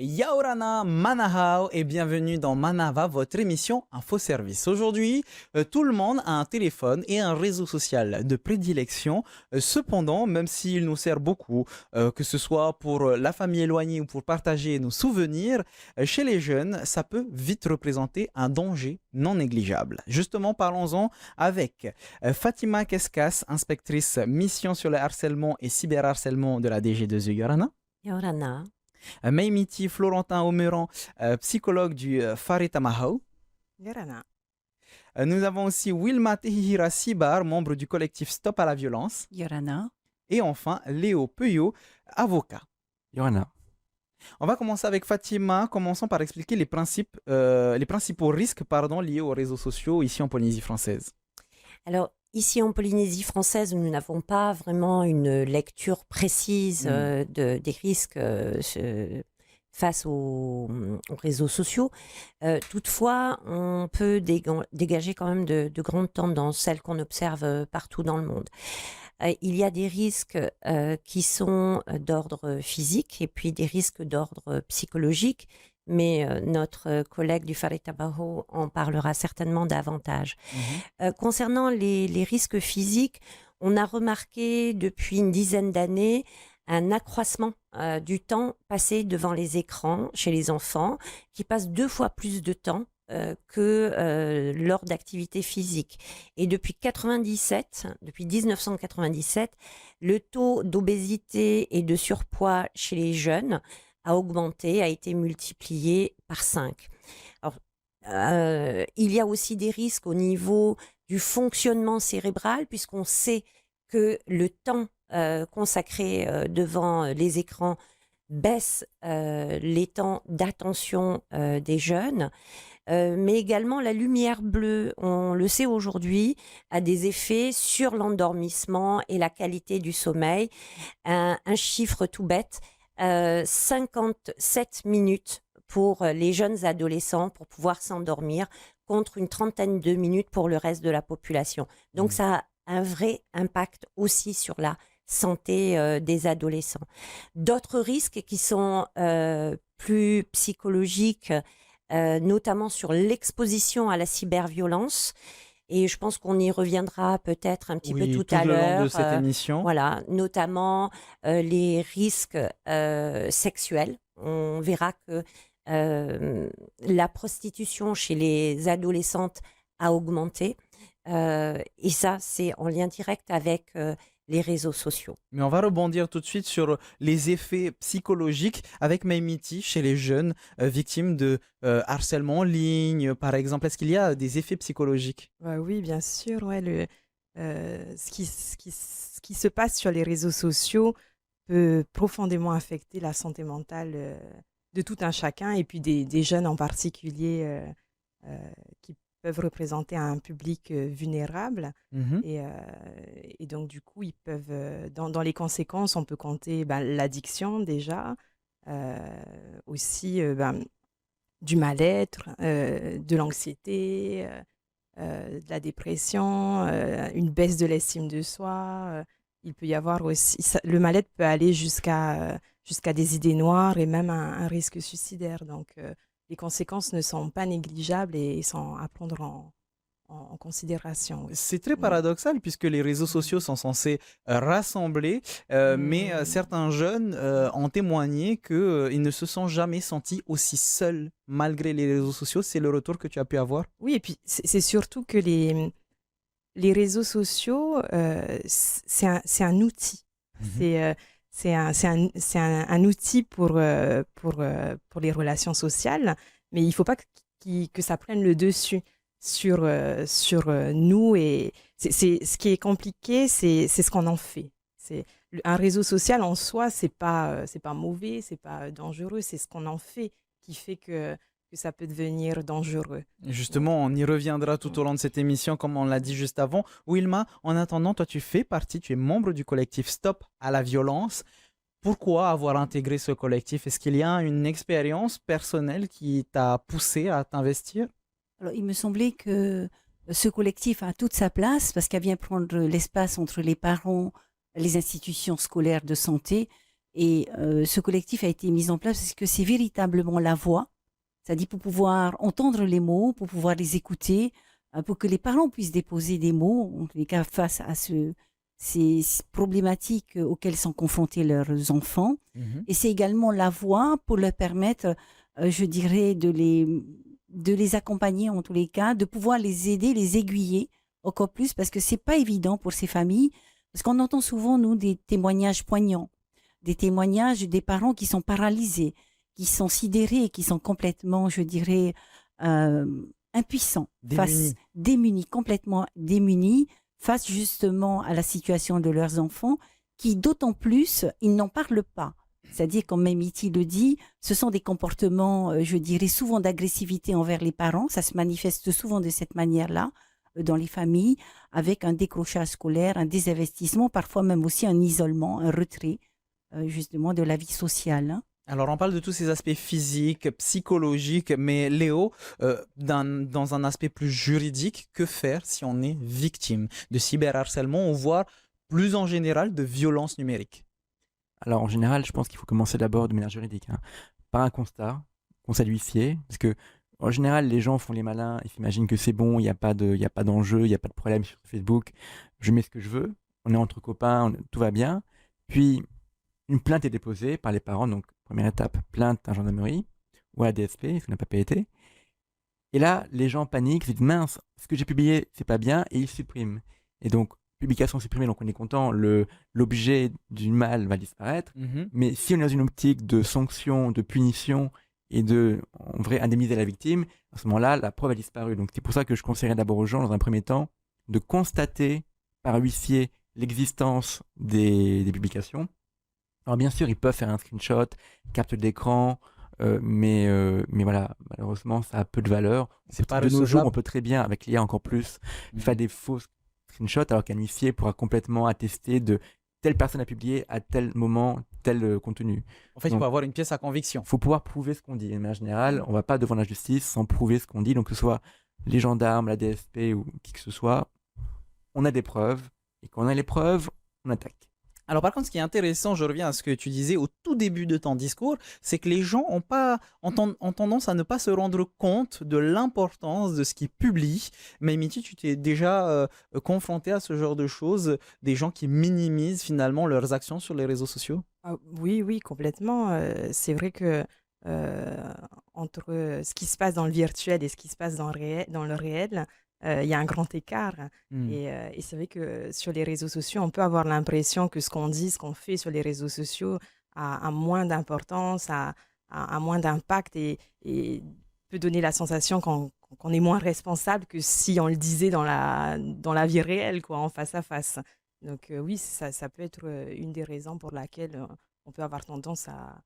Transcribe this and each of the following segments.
Yaorana Manahao et bienvenue dans Manava, votre émission Info Service. Aujourd'hui, tout le monde a un téléphone et un réseau social de prédilection. Cependant, même s'il nous sert beaucoup, que ce soit pour la famille éloignée ou pour partager nos souvenirs, chez les jeunes, ça peut vite représenter un danger non négligeable. Justement, parlons-en avec Fatima Keskas, inspectrice mission sur le harcèlement et cyberharcèlement de la DG2E Yorana. Yorana. Maimiti Florentin Omeran, psychologue du Farita Mahou. Garana. Nous avons aussi Wilma Tehihira Sibar, membre du collectif Stop à la violence. Yorana. Et enfin, Léo Peyo, avocat. Johanna. On va commencer avec Fatima. Commençons par expliquer les principaux risques liés aux réseaux sociaux ici en Polynésie française. Alors, ici en Polynésie française, nous n'avons pas vraiment une lecture précise des risques face aux réseaux sociaux. Toutefois, on peut dégager quand même de grandes tendances, celles qu'on observe partout dans le monde. Il y a des risques qui sont d'ordre physique et puis des risques d'ordre psychologique, mais notre collègue du Faritabaho en parlera certainement davantage. Concernant les risques physiques, on a remarqué depuis une dizaine d'années un accroissement du temps passé devant les écrans chez les enfants, qui passent 2 fois plus de temps que lors d'activités physiques. Et depuis 1997, le taux d'obésité et de surpoids chez les jeunes a augmenté, a été multiplié par 5. Alors, il y a aussi des risques au niveau du fonctionnement cérébral, puisqu'on sait que le temps consacré devant les écrans baisse les temps d'attention des jeunes. Mais également la lumière bleue, on le sait aujourd'hui, a des effets sur l'endormissement et la qualité du sommeil. Un chiffre tout bête, 57 minutes pour les jeunes adolescents pour pouvoir s'endormir, contre une trentaine de minutes pour le reste de la population. Donc ça a un vrai impact aussi sur la santé des adolescents. D'autres risques qui sont plus psychologiques, notamment sur l'exposition à la cyberviolence. Et je pense qu'on y reviendra peut-être un petit peu tout à le long l'heure. de cette émission. Voilà, notamment les risques sexuels. On verra que la prostitution chez les adolescentes a augmenté. Et ça, c'est en lien direct avec les réseaux sociaux. Mais on va rebondir tout de suite sur les effets psychologiques avec Maimiti chez les jeunes victimes de harcèlement en ligne, par exemple. Est-ce qu'il y a des effets psychologiques? Oui, bien sûr. Ouais, ce qui se passe sur les réseaux sociaux peut profondément affecter la santé mentale de tout un chacun et puis des jeunes en particulier qui peuvent représenter un public vulnérable. Et donc, du coup, ils peuvent, dans les conséquences, on peut compter l'addiction déjà, aussi du mal-être, de l'anxiété, de la dépression, une baisse de l'estime de soi. Il peut y avoir aussi, le mal-être peut aller jusqu'à des idées noires et même un risque suicidaire. Donc, les conséquences ne sont pas négligeables et sont à prendre en considération. C'est très paradoxal puisque les réseaux sociaux sont censés rassembler, mais certains jeunes ont témoigné qu'ils ne se sont jamais sentis aussi seuls malgré les réseaux sociaux. C'est le retour que tu as pu avoir? Oui, et puis c'est surtout que les réseaux sociaux, c'est un outil. C'est un outil pour les relations sociales, mais il ne faut pas que ça prenne le dessus sur nous. Et ce qui est compliqué, c'est ce qu'on en fait. Un réseau social en soi, c'est pas mauvais, c'est pas dangereux, c'est ce qu'on en fait qui fait que ça peut devenir dangereux. Justement, on y reviendra tout au long de cette émission, comme on l'a dit juste avant. Wilma, en attendant, toi, tu es membre du collectif Stop à la violence. Pourquoi avoir intégré ce collectif? Est-ce qu'il y a une expérience personnelle qui t'a poussé à t'investir? Alors, il me semblait que ce collectif a toute sa place parce qu'elle vient prendre l'espace entre les parents, les institutions scolaires de santé Et ce collectif a été mis en place parce que c'est véritablement la voix, c'est-à-dire pour pouvoir entendre les mots, pour pouvoir les écouter, pour que les parents puissent déposer des mots, en tous les cas face à ces problématiques auxquelles sont confrontés leurs enfants. Et c'est également la voix pour leur permettre, je dirais, de les accompagner en tous les cas, de pouvoir les aider, les aiguiller encore plus, parce que c'est pas évident pour ces familles, parce qu'on entend souvent, nous, des témoignages poignants, des témoignages des parents qui sont paralysés, qui sont sidérés, qui sont complètement, je dirais, impuissants, démunis, complètement démunis, face justement à la situation de leurs enfants, qui d'autant plus, ils n'en parlent pas. C'est-à-dire, comme Mehmiti le dit, ce sont des comportements, je dirais, souvent d'agressivité envers les parents. Ça se manifeste souvent de cette manière-là dans les familles, avec un décrochage scolaire, un désinvestissement, parfois même aussi un isolement, un retrait, justement, de la vie sociale. Hein. Alors, on parle de tous ces aspects physiques, psychologiques, mais Léo, dans un aspect plus juridique, que faire si on est victime de cyberharcèlement ou voire plus en général de violence numérique? Alors, en général, je pense qu'il faut commencer d'abord de manière juridique, par un constat huissier, parce que en général, les gens font les malins, ils s'imaginent que c'est bon, il n'y a pas d'enjeu, il n'y a pas de problème sur Facebook, je mets ce que je veux, on est entre copains, tout va bien. Puis, une plainte est déposée par les parents, donc première étape, plainte à la gendarmerie ou à la DSP, ce qui n'a pas été. Et là, les gens paniquent, se disent mince, ce que j'ai publié, c'est pas bien, et ils suppriment. Et donc, publication supprimée, donc on est content, l'objet du mal va disparaître. Mais si on est dans une optique de sanction, de punition et de, en vrai, indemniser la victime, à ce moment-là, la preuve a disparu. Donc c'est pour ça que je conseillerais d'abord aux gens, dans un premier temps, de constater par huissier l'existence des publications. Alors bien sûr, ils peuvent faire un screenshot, capture d'écran, mais voilà, malheureusement, ça a peu de valeur. C'est pas de nos jours, recevable. on peut très bien, avec l'IA encore plus, faire des faux screenshots, alors qu'un huissier pourra complètement attester de telle personne a publié à tel moment tel contenu. En fait, il Donc, faut avoir une pièce à conviction. il faut pouvoir prouver ce qu'on dit. Mais en général, on ne va pas devant la justice sans prouver ce qu'on dit. Donc que ce soit les gendarmes, la DSP ou qui que ce soit, on a des preuves. Et quand on a les preuves, on attaque. Alors par contre, ce qui est intéressant, je reviens à ce que tu disais au tout début de ton discours, c'est que les gens ont tendance à ne pas se rendre compte de l'importance de ce qu'ils publient. Mais Mehmiti, tu t'es déjà confronté à ce genre de choses, des gens qui minimisent finalement leurs actions sur les réseaux sociaux? Oui, complètement. C'est vrai que entre ce qui se passe dans le virtuel et ce qui se passe dans le réel, il y a un grand écart. Et c'est vrai que sur les réseaux sociaux, on peut avoir l'impression que ce qu'on dit, ce qu'on fait sur les réseaux sociaux a moins d'importance, a moins d'impact et peut donner la sensation qu'on est moins responsable que si on le disait dans la vie réelle, quoi, en face à face. Donc oui, ça peut être une des raisons pour laquelle on peut avoir tendance à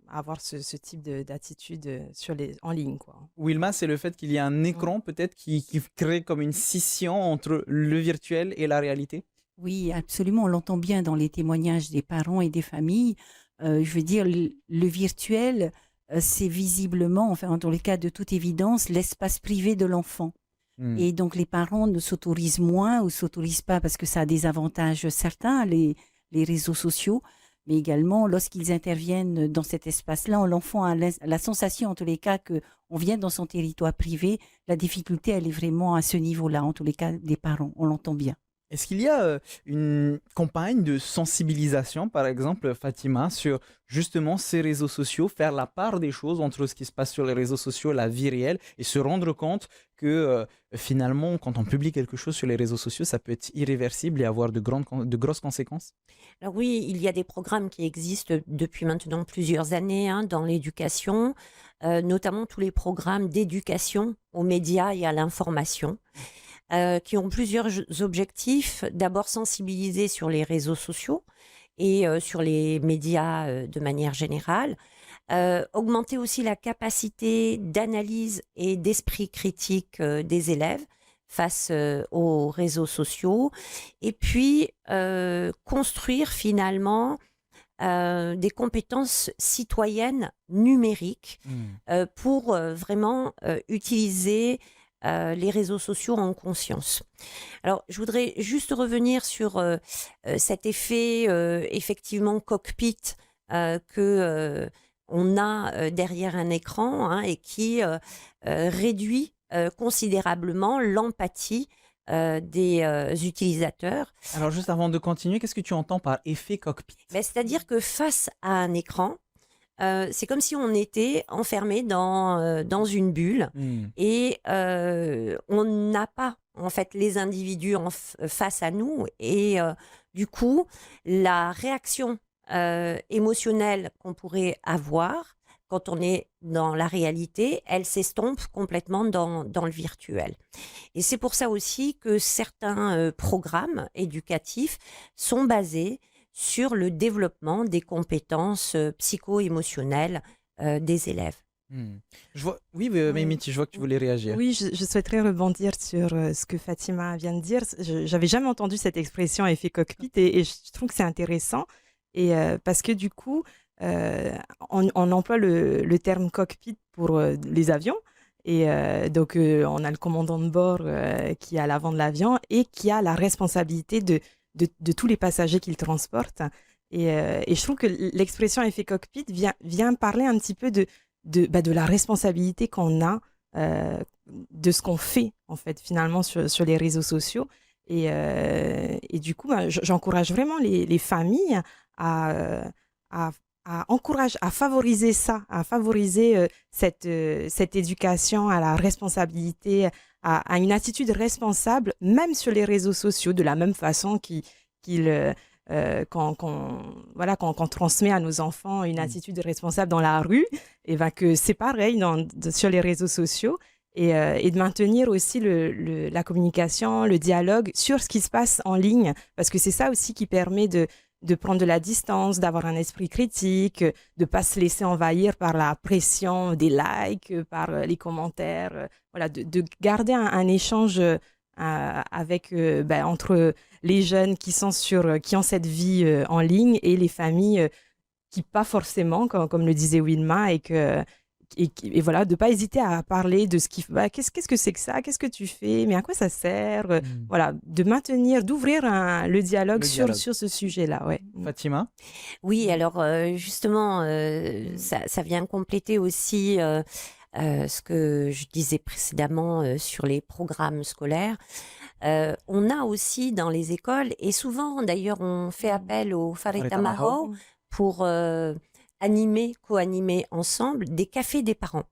avoir ce type d'attitude en ligne, quoi. Wilma, c'est le fait qu'il y a un écran peut-être qui crée comme une scission entre le virtuel et la réalité? Oui, absolument. On l'entend bien dans les témoignages des parents et des familles. Je veux dire, le virtuel, c'est visiblement, enfin, dans les cas de toute évidence, l'espace privé de l'enfant. Et donc, les parents ne s'autorisent moins ou ne s'autorisent pas parce que ça a des avantages certains, les réseaux sociaux. Mais également, lorsqu'ils interviennent dans cet espace-là, l'enfant a la sensation, en tous les cas, qu'on vient dans son territoire privé. La difficulté, elle est vraiment à ce niveau-là, en tous les cas, des parents. On l'entend bien. Est-ce qu'il y a une campagne de sensibilisation, par exemple, Fatima, sur justement ces réseaux sociaux, faire la part des choses entre ce qui se passe sur les réseaux sociaux et la vie réelle et se rendre compte que finalement, quand on publie quelque chose sur les réseaux sociaux, ça peut être irréversible et avoir de grosses conséquences? Alors oui, il y a des programmes qui existent depuis maintenant plusieurs années dans l'éducation, notamment tous les programmes d'éducation aux médias et à l'information. Qui ont plusieurs objectifs. D'abord, sensibiliser sur les réseaux sociaux et sur les médias de manière générale. Augmenter aussi la capacité d'analyse et d'esprit critique des élèves face aux réseaux sociaux. Et puis, construire finalement des compétences citoyennes numériques pour vraiment utiliser les réseaux sociaux en conscience. Alors, je voudrais juste revenir sur cet effet effectivement cockpit que on a derrière un écran, hein, et qui réduit considérablement l'empathie des utilisateurs. Alors, juste avant de continuer, qu'est-ce que tu entends par effet cockpit? C'est-à-dire que face à un écran, c'est comme si on était enfermé dans une bulle et on n'a pas en fait les individus face à nous et du coup la réaction émotionnelle qu'on pourrait avoir quand on est dans la réalité, elle s'estompe complètement dans le virtuel. Et c'est pour ça aussi que certains programmes éducatifs sont basés sur le développement des compétences psycho-émotionnelles des élèves. Je vois... Oui, Mimiti, je vois que tu voulais réagir. Oui, je souhaiterais rebondir sur ce que Fatima vient de dire. J'avais jamais entendu cette expression effet cockpit et je trouve que c'est intéressant et parce que du coup, on emploie le terme cockpit pour les avions. Et donc, on a le commandant de bord qui est à l'avant de l'avion et qui a la responsabilité de tous les passagers qu'il transporte. Et je trouve que l'expression effet cockpit vient parler un petit peu de la responsabilité qu'on a de ce qu'on fait, en fait, finalement, sur les réseaux sociaux. Et du coup, j'encourage vraiment les familles à favoriser ça, à favoriser cette éducation à la responsabilité, à une attitude responsable, même sur les réseaux sociaux, de la même façon qu'on transmet à nos enfants une attitude responsable dans la rue, et ben que c'est pareil sur les réseaux sociaux. Et de maintenir aussi la communication, le dialogue sur ce qui se passe en ligne, parce que c'est ça aussi qui permet de prendre de la distance, d'avoir un esprit critique, de ne pas se laisser envahir par la pression des likes, par les commentaires, voilà, de garder un échange entre les jeunes qui ont cette vie en ligne et les familles qui pas forcément, comme le disait Wilma, et voilà, de ne pas hésiter à parler de ce qui... qu'est-ce que c'est que ça? Qu'est-ce que tu fais? Mais à quoi ça sert? Voilà, d'ouvrir le dialogue sur ce sujet-là. Ouais. Fatima? Oui, alors justement, ça vient compléter aussi ce que je disais précédemment sur les programmes scolaires. On a aussi dans les écoles, et souvent d'ailleurs on fait appel au Faretamaho pour... co-animer ensemble des cafés des parents.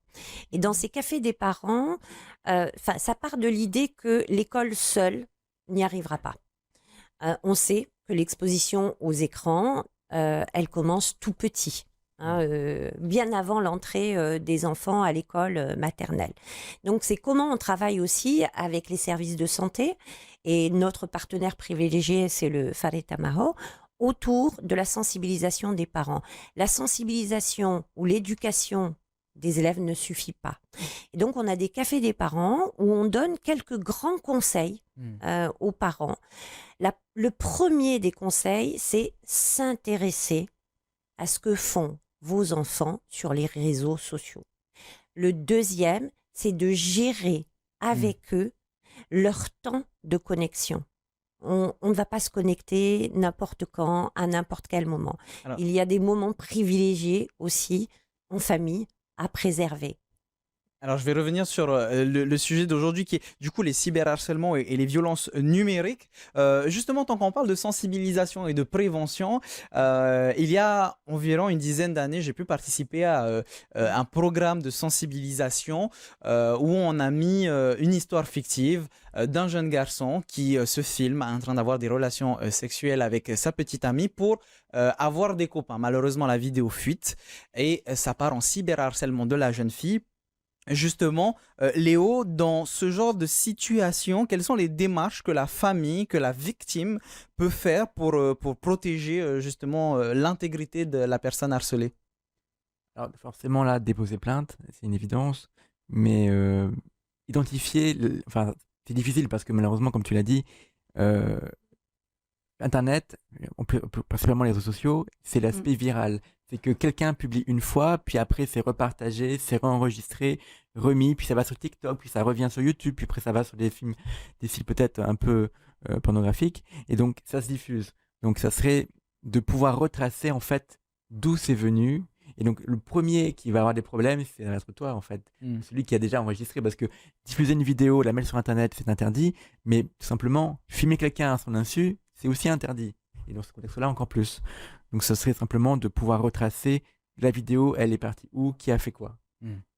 Et dans ces cafés des parents, ça part de l'idée que l'école seule n'y arrivera pas. On sait que l'exposition aux écrans, elle commence tout petit, bien avant l'entrée des enfants à l'école maternelle. Donc c'est comment on travaille aussi avec les services de santé, et notre partenaire privilégié, c'est le Faretamaho, autour de la sensibilisation des parents. La sensibilisation ou l'éducation des élèves ne suffit pas. Et donc, on a des cafés des parents où on donne quelques grands conseils aux parents. Le premier des conseils, c'est s'intéresser à ce que font vos enfants sur les réseaux sociaux. Le deuxième, c'est de gérer avec eux leur temps de connexion. On ne va pas se connecter n'importe quand, à n'importe quel moment. Alors, il y a des moments privilégiés aussi, en famille, à préserver. Alors, je vais revenir sur le sujet d'aujourd'hui qui est du coup les cyberharcèlements et les violences numériques. Justement, tant qu'on parle de sensibilisation et de prévention, il y a environ une dizaine d'années, j'ai pu participer à un programme de sensibilisation où on a mis une histoire fictive d'un jeune garçon qui se filme en train d'avoir des relations sexuelles avec sa petite amie pour avoir des copains. Malheureusement, la vidéo fuite et ça part en cyberharcèlement de la jeune fille. Justement, Léo, dans ce genre de situation, quelles sont les démarches que la famille, que la victime peut faire pour protéger justement l'intégrité de la personne harcelée? Alors forcément là, déposer plainte, c'est une évidence, mais identifier, c'est difficile parce que malheureusement, comme tu l'as dit, Internet, principalement les réseaux sociaux, c'est l'aspect viral. C'est que quelqu'un publie une fois, puis après c'est repartagé, c'est enregistré, remis, puis ça va sur TikTok, puis ça revient sur YouTube, puis après ça va sur des films, des styles peut-être un peu pornographiques, et donc ça se diffuse. Donc ça serait de pouvoir retracer en fait d'où c'est venu. Et donc le premier qui va avoir des problèmes, c'est être toi en fait, celui qui a déjà enregistré, parce que diffuser une vidéo, la mettre sur Internet, c'est interdit, mais tout simplement filmer quelqu'un à son insu, c'est aussi interdit. Et dans ce contexte-là, encore plus. Donc, ce serait simplement de pouvoir retracer la vidéo, elle est partie où, qui a fait quoi.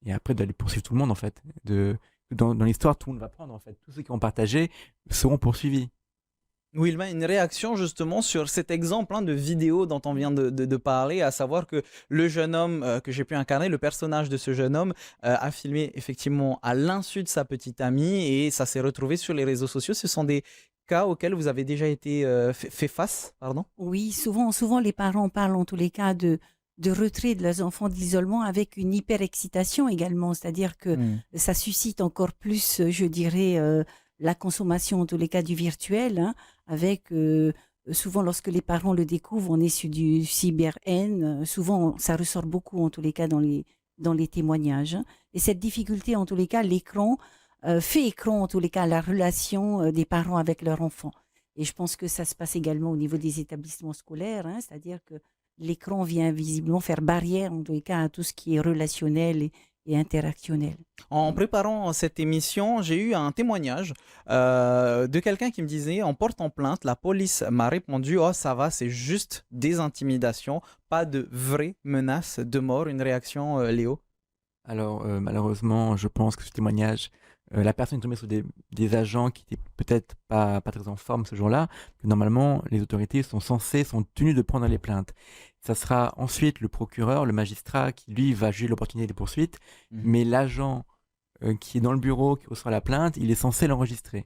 Et après, d'aller poursuivre tout le monde, en fait. Dans l'histoire, tout le monde va prendre, en fait. Tous ceux qui ont partagé seront poursuivis. Wilma, une réaction justement sur cet exemple de vidéo dont on vient de parler, à savoir que le jeune homme que j'ai pu incarner, le personnage de ce jeune homme, a filmé effectivement à l'insu de sa petite amie et ça s'est retrouvé sur les réseaux sociaux. Ce sont des cas auxquels vous avez déjà été fait face, pardon? Oui, souvent les parents parlent en tous les cas de retrait de leurs enfants d'isolement avec une hyper-excitation également, c'est-à-dire que ça suscite encore plus, je dirais, la consommation en tous les cas du virtuel, hein, avec souvent lorsque les parents le découvrent, on est sur du cyber-haine, souvent ça ressort beaucoup en tous les cas dans les témoignages, hein. Et cette difficulté en tous les cas, l'écran fait écran en tous les cas à la relation des parents avec leurs enfants. Et je pense que ça se passe également au niveau des établissements scolaires, hein, c'est-à-dire que l'écran vient visiblement faire barrière en tous les cas à tout ce qui est relationnel et interactionnel. En préparant cette émission, j'ai eu un témoignage de quelqu'un qui me disait, en portant plainte, la police m'a répondu, oh ça va, c'est juste des intimidations, pas de vraies menaces de mort. Une réaction, Léo? Alors, malheureusement, je pense que ce témoignage, la personne est tombée sur des agents qui étaient peut-être pas très en forme ce jour-là. Normalement, les autorités sont tenues de prendre les plaintes. Ça sera ensuite le procureur, le magistrat, qui lui va juger l'opportunité des poursuites. Mais l'agent qui est dans le bureau, qui reçoit la plainte, il est censé l'enregistrer.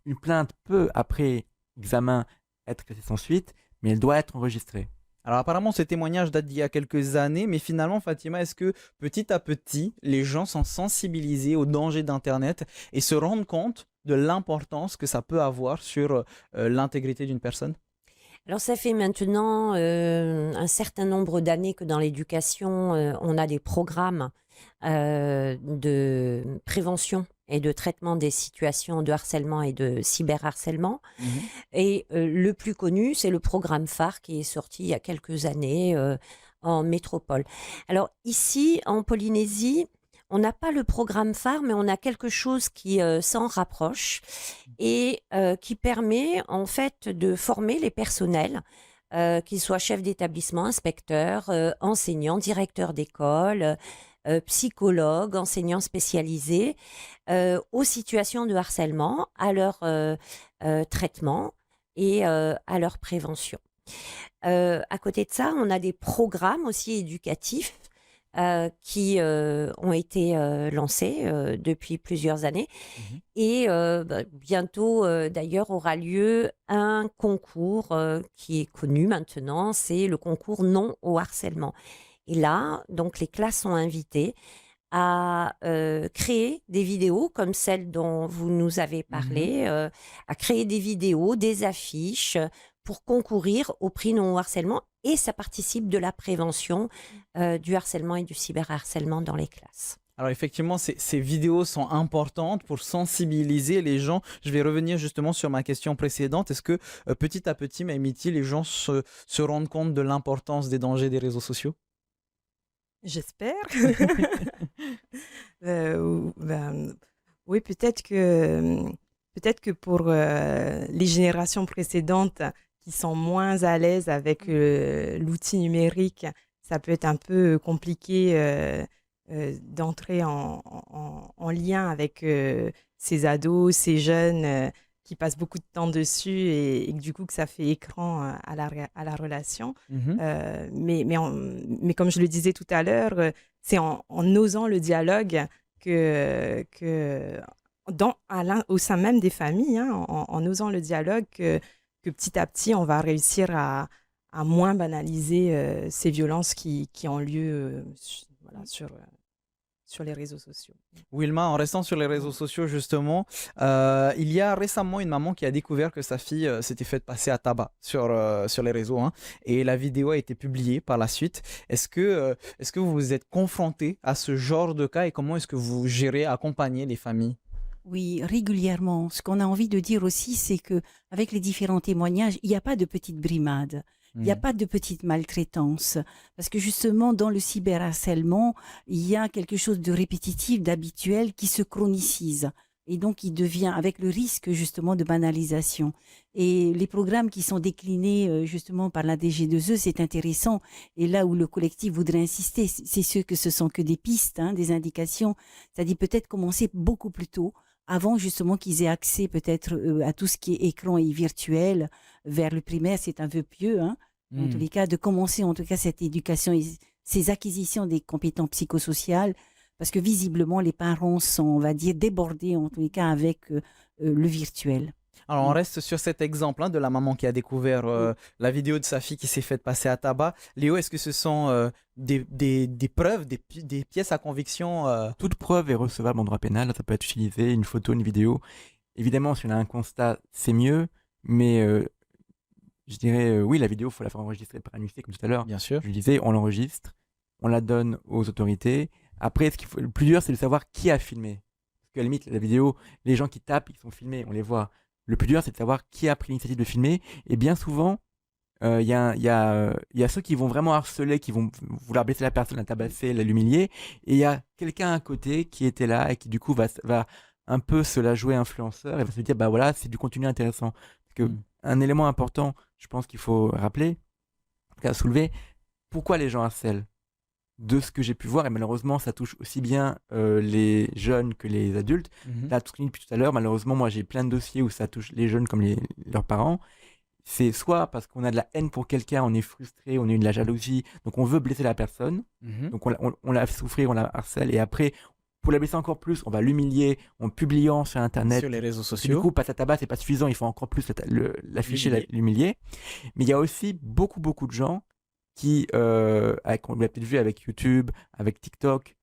Une plainte peut, après examen, être classée sans suite, mais elle doit être enregistrée. Alors apparemment, ce témoignage date d'il y a quelques années, mais finalement, Fatima, est-ce que petit à petit, les gens sont sensibilisés aux dangers d'Internet et se rendent compte de l'importance que ça peut avoir sur l'intégrité d'une personne? Alors ça fait maintenant un certain nombre d'années que dans l'éducation, on a des programmes de prévention et de traitement des situations de harcèlement et de cyberharcèlement. Et le plus connu, c'est le programme phare qui est sorti il y a quelques années en métropole. Alors ici, en Polynésie, on n'a pas le programme phare, mais on a quelque chose qui s'en rapproche et qui permet en fait de former les personnels, qu'ils soient chefs d'établissement, inspecteurs, enseignants, directeurs d'école, psychologues, enseignants spécialisés, aux situations de harcèlement, à leur traitement et à leur prévention. À côté de ça, on a des programmes aussi éducatifs qui ont été lancés depuis plusieurs années. Et bientôt, d'ailleurs, aura lieu un concours qui est connu maintenant, c'est le concours Non au harcèlement. Et là, donc, les classes sont invitées à créer des vidéos comme celle dont vous nous avez parlé, à créer des vidéos, des affiches pour concourir au prix Non au harcèlement, et ça participe de la prévention du harcèlement et du cyberharcèlement dans les classes. Alors effectivement, ces vidéos sont importantes pour sensibiliser les gens. Je vais revenir justement sur ma question précédente. Est-ce que petit à petit, Maïmiti, les gens se rendent compte de l'importance des dangers des réseaux sociaux? J'espère. Oui, peut-être que pour les générations précédentes qui sont moins à l'aise avec l'outil numérique, ça peut être un peu compliqué d'entrer en lien avec ces ados, ces jeunes qui passent beaucoup de temps dessus et du coup que ça fait écran à la relation. Mais comme je le disais tout à l'heure, c'est en osant le dialogue au sein même des familles, hein, en osant le dialogue que petit à petit, on va réussir à moins banaliser ces violences qui ont lieu sur sur les réseaux sociaux. Wilma, en restant sur les réseaux sociaux justement, il y a récemment une maman qui a découvert que sa fille s'était faite passer à tabac sur les réseaux, hein, et la vidéo a été publiée par la suite. Est-ce que vous vous êtes confronté à ce genre de cas et comment est-ce que vous gérez, accompagnez les familles? Oui, régulièrement. Ce qu'on a envie de dire aussi, c'est que avec les différents témoignages, il n'y a pas de petites brimades. Il n'y a pas de petite maltraitance. Parce que justement, dans le cyberharcèlement, il y a quelque chose de répétitif, d'habituel, qui se chronicise. Et donc, il devient, avec le risque justement de banalisation. Et les programmes qui sont déclinés justement par la DG2E, c'est intéressant. Et là où le collectif voudrait insister, c'est sûr que ce sont que des pistes, hein, des indications. C'est-à-dire peut-être commencer beaucoup plus tôt, avant justement qu'ils aient accès peut-être à tout ce qui est écran et virtuel. Vers le primaire, c'est un vœu pieux, hein. En tous les cas, de commencer en tout cas cette éducation et ces acquisitions des compétences psychosociales, parce que visiblement les parents sont, on va dire, débordés en tous les cas avec le virtuel. Alors, on reste sur cet exemple, hein, de la maman qui a découvert la vidéo de sa fille qui s'est faite passer à tabac. Léo, est-ce que ce sont des preuves, des pièces à conviction Toute preuve est recevable en droit pénal. Ça peut être utilisé, une photo, une vidéo. Évidemment, si on a un constat, c'est mieux. Mais je dirais, oui, la vidéo, il faut la faire enregistrer par un huissier, comme tout à l'heure. Bien sûr. Je disais, on l'enregistre, on la donne aux autorités. Après, le plus dur, c'est de savoir qui a filmé. Parce qu'à la limite, la vidéo, les gens qui tapent, ils sont filmés, on les voit. Le plus dur, c'est de savoir qui a pris l'initiative de filmer. Et bien souvent, il y a ceux qui vont vraiment harceler, qui vont vouloir blesser la personne, la tabasser, l'humilier. Et il y a quelqu'un à côté qui était là et qui, du coup, va un peu se la jouer influenceur et va se dire, bah voilà, c'est du contenu intéressant. Parce que un élément important, je pense qu'il faut rappeler, en tout cas soulever, pourquoi les gens harcèlent. De ce que j'ai pu voir, et malheureusement ça touche aussi bien les jeunes que les adultes. Là, tout ce qu'on dit depuis tout à l'heure, malheureusement moi j'ai plein de dossiers où ça touche les jeunes comme leurs parents. C'est soit parce qu'on a de la haine pour quelqu'un, on est frustré, on a eu de la jalousie, donc on veut blesser la personne, donc on la fait souffrir, on la harcèle, et après pour la blesser encore plus, on va l'humilier en publiant sur internet, sur les réseaux du sociaux. coup passer à tabac c'est pas suffisant, il faut encore plus l'afficher, l'humilier. Mais il y a aussi beaucoup de gens qui, on l'a peut-être vu avec YouTube, avec TikTok,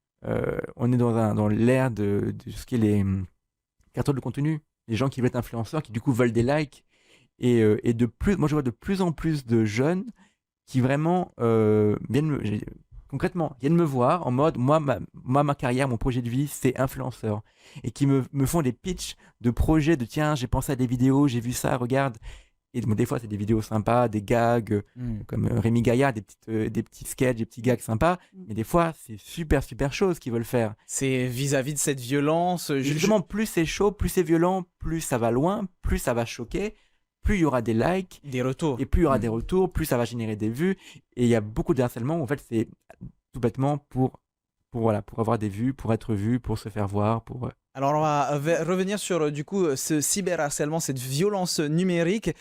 on est dans l'ère de ce qui est les créateurs de contenu, les gens qui veulent être influenceurs, qui du coup veulent des likes, et moi je vois de plus en plus de jeunes qui vraiment concrètement viennent me voir en mode, moi ma carrière, mon projet de vie, c'est influenceur, et qui me font des pitchs de projets, de tiens, j'ai pensé à des vidéos, j'ai vu ça, regarde. Et des fois, c'est des vidéos sympas, des gags, comme Rémi Gaillard, des petits sketchs, des petits gags sympas. Mais des fois, c'est super choses qu'ils veulent faire. C'est vis-à-vis de cette violence. Justement, plus c'est chaud, plus c'est violent, plus ça va loin, plus ça va choquer, plus il y aura des likes. Des retours. Et plus il y aura des retours, plus ça va générer des vues. Et il y a beaucoup de harcèlement où, en fait, c'est tout bêtement pour avoir des vues, pour être vu, pour se faire voir, pour... Alors, on va revenir sur du coup ce cyberharcèlement, cette violence numérique.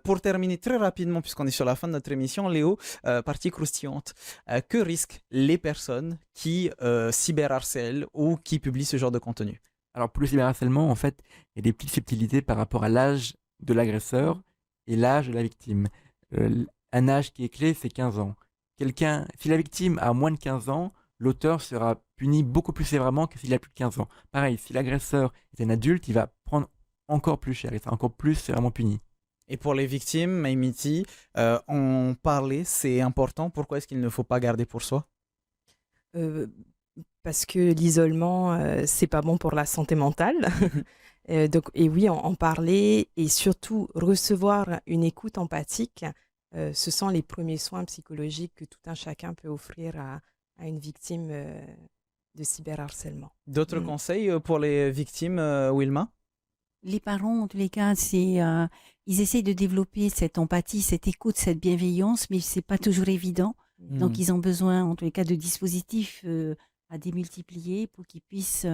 Pour terminer très rapidement, puisqu'on est sur la fin de notre émission, Léo, partie croustillante. Que risquent les personnes qui cyberharcèlent ou qui publient ce genre de contenu? Alors pour le cyberharcèlement, en fait, il y a des petites subtilités par rapport à l'âge de l'agresseur et l'âge de la victime. Un âge qui est clé, c'est 15 ans. Si la victime a moins de 15 ans, l'auteur sera puni beaucoup plus sévèrement que s'il a plus de 15 ans. Pareil, si l'agresseur est un adulte, il va prendre encore plus cher, il sera encore plus sévèrement puni. Et pour les victimes, Maïmiti, en parler, c'est important. Pourquoi est-ce qu'il ne faut pas garder pour soi? Parce que l'isolement, c'est pas bon pour la santé mentale. Donc, et oui, en parler et surtout recevoir une écoute empathique, ce sont les premiers soins psychologiques que tout un chacun peut offrir à une victime de cyberharcèlement. D'autres conseils pour les victimes, Wilma? Les parents, en tous les cas, ils essayent de développer cette empathie, cette écoute, cette bienveillance, mais c'est pas toujours évident. Donc, ils ont besoin, en tous les cas, de dispositifs à démultiplier pour qu'ils puissent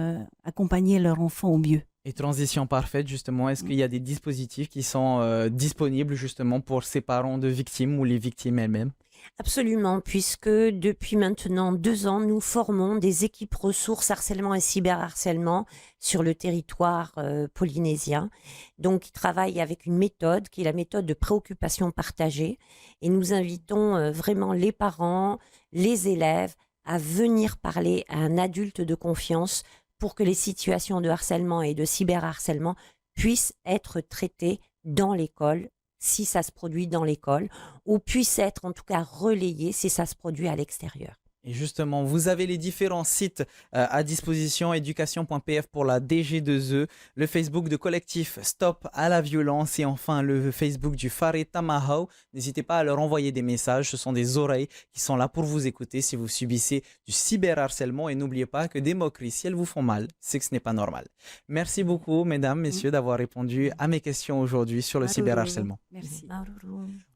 accompagner leur enfant au mieux. Et transition parfaite, justement, est-ce qu'il y a des dispositifs qui sont disponibles justement pour ces parents de victimes ou les victimes elles-mêmes? Absolument, puisque depuis maintenant 2 ans, nous formons des équipes ressources harcèlement et cyberharcèlement sur le territoire polynésien. Donc, ils travaillent avec une méthode qui est la méthode de préoccupation partagée. Et nous invitons vraiment les parents, les élèves à venir parler à un adulte de confiance pour que les situations de harcèlement et de cyberharcèlement puissent être traitées dans l'école, si ça se produit dans l'école, ou puissent être en tout cas relayées si ça se produit à l'extérieur. Et justement, vous avez les différents sites à disposition, éducation.pf pour la DG2E, le Facebook de collectif Stop à la violence et enfin le Facebook du Fare Tamahau. N'hésitez pas à leur envoyer des messages, ce sont des oreilles qui sont là pour vous écouter si vous subissez du cyberharcèlement et n'oubliez pas que des moqueries, si elles vous font mal, c'est que ce n'est pas normal. Merci beaucoup, mesdames, messieurs, d'avoir répondu à mes questions aujourd'hui sur le cyberharcèlement. Merci.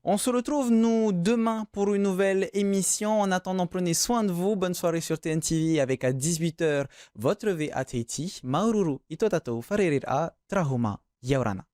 On se retrouve, nous, demain pour une nouvelle émission. En attendant, prenez soin de vous. Bonne soirée sur TNTV avec à 18h votre VATT. Maururu, Itotato, Farerir A, Trahuma, Yaurana.